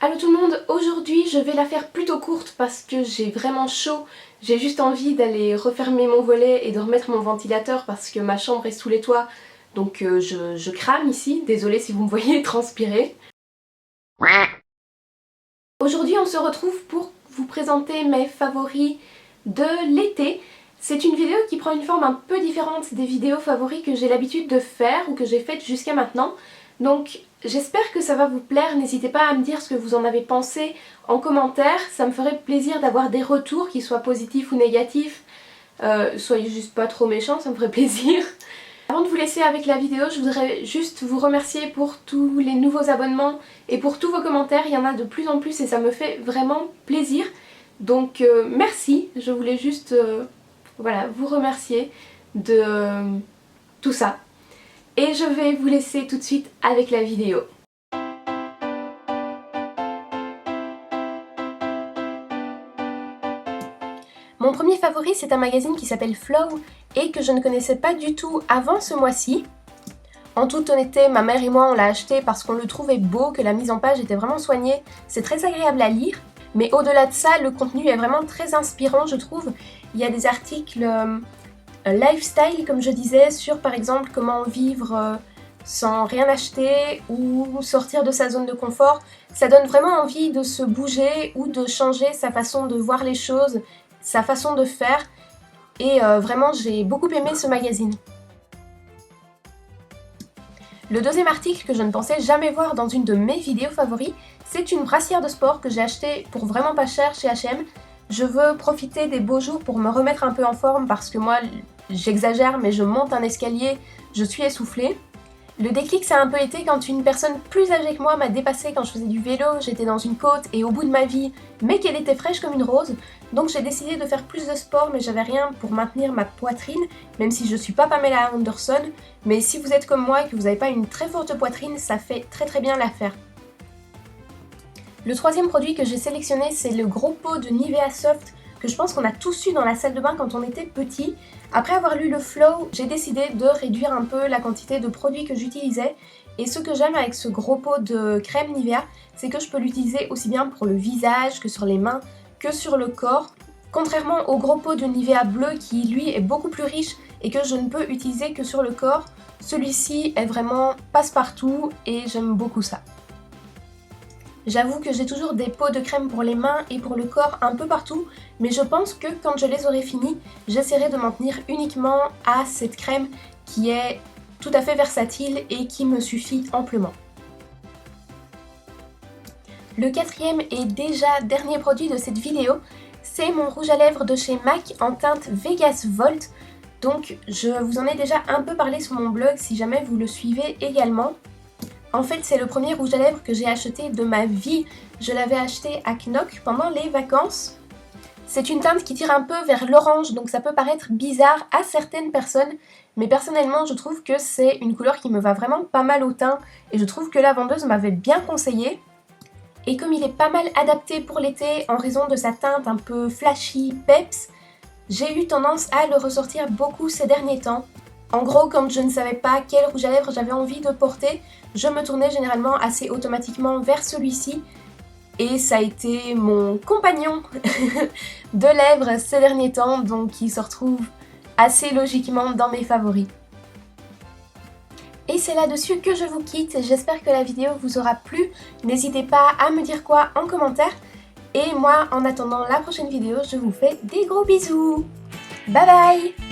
Allô tout le monde, aujourd'hui je vais la faire plutôt courte parce que j'ai vraiment chaud. J'ai juste envie d'aller refermer mon volet et de remettre mon ventilateur parce que ma chambre est sous les toits. Donc je crame ici, désolée si vous me voyez transpirer. Aujourd'hui on se retrouve pour vous présenter mes favoris de l'été. C'est une vidéo qui prend une forme un peu différente des vidéos favoris que j'ai l'habitude de faire ou que j'ai faites jusqu'à maintenant. Donc j'espère que ça va vous plaire, n'hésitez pas à me dire ce que vous en avez pensé en commentaire, ça me ferait plaisir d'avoir des retours, qu'ils soient positifs ou négatifs. Soyez juste pas trop méchants, ça me ferait plaisir. Avant de vous laisser avec la vidéo, je voudrais juste vous remercier pour tous les nouveaux abonnements et pour tous vos commentaires, il y en a de plus en plus et ça me fait vraiment plaisir. Donc merci, je voulais juste voilà, vous remercier de tout ça. Et je vais vous laisser tout de suite avec la vidéo. Mon premier favori, c'est un magazine qui s'appelle Flow et que je ne connaissais pas du tout avant ce mois-ci. En toute honnêteté, ma mère et moi on l'a acheté parce qu'on le trouvait beau, que la mise en page était vraiment soignée, c'est très agréable à lire. Mais au-delà de ça, le contenu est vraiment très inspirant je trouve. Il y a des articles lifestyle comme je disais sur par exemple comment vivre sans rien acheter ou sortir de sa zone de confort. Ça donne vraiment envie de se bouger ou de changer sa façon de voir les choses, sa façon de faire. Et vraiment j'ai beaucoup aimé ce magazine. Le deuxième article que je ne pensais jamais voir dans une de mes vidéos favoris, c'est une brassière de sport que j'ai achetée pour vraiment pas cher chez H&M. Je veux profiter des beaux jours pour me remettre un peu en forme parce que moi, j'exagère mais je monte un escalier, je suis essoufflée. Le déclic ça a un peu été quand une personne plus âgée que moi m'a dépassée quand je faisais du vélo, j'étais dans une côte et au bout de ma vie, mais qu'elle était fraîche comme une rose. Donc j'ai décidé de faire plus de sport mais j'avais rien pour maintenir ma poitrine, même si je suis pas Pamela Anderson. Mais si vous êtes comme moi et que vous n'avez pas une très forte poitrine, ça fait très bien l'affaire. Le troisième produit que j'ai sélectionné, c'est le gros pot de Nivea Soft que je pense qu'on a tous eu dans la salle de bain quand on était petit. Après avoir lu le Flow, j'ai décidé de réduire un peu la quantité de produits que j'utilisais. Et ce que j'aime avec ce gros pot de crème Nivea, c'est que je peux l'utiliser aussi bien pour le visage que sur les mains, que sur le corps. Contrairement au gros pot de Nivea bleu qui lui est beaucoup plus riche et que je ne peux utiliser que sur le corps, celui-ci est vraiment passe-partout et j'aime beaucoup ça. J'avoue que j'ai toujours des pots de crème pour les mains et pour le corps un peu partout, mais je pense que quand je les aurai finis, j'essaierai de m'en tenir uniquement à cette crème qui est tout à fait versatile et qui me suffit amplement. Le quatrième et déjà dernier produit de cette vidéo, c'est mon rouge à lèvres de chez MAC en teinte Vegas Volt. Donc je vous en ai déjà un peu parlé sur mon blog si jamais vous le suivez également. En fait, c'est le premier rouge à lèvres que j'ai acheté de ma vie. Je l'avais acheté à Knock pendant les vacances. C'est une teinte qui tire un peu vers l'orange, donc ça peut paraître bizarre à certaines personnes. Mais personnellement, je trouve que c'est une couleur qui me va vraiment pas mal au teint. Et je trouve que la vendeuse m'avait bien conseillé. Et comme il est pas mal adapté pour l'été en raison de sa teinte un peu flashy, peps, j'ai eu tendance à le ressortir beaucoup ces derniers temps. En gros, quand je ne savais pas quel rouge à lèvres j'avais envie de porter, je me tournais généralement assez automatiquement vers celui-ci. Et ça a été mon compagnon de lèvres ces derniers temps, donc il se retrouve assez logiquement dans mes favoris. Et c'est là-dessus que je vous quitte, j'espère que la vidéo vous aura plu. N'hésitez pas à me dire quoi en commentaire. Et moi, en attendant la prochaine vidéo, je vous fais des gros bisous. Bye bye!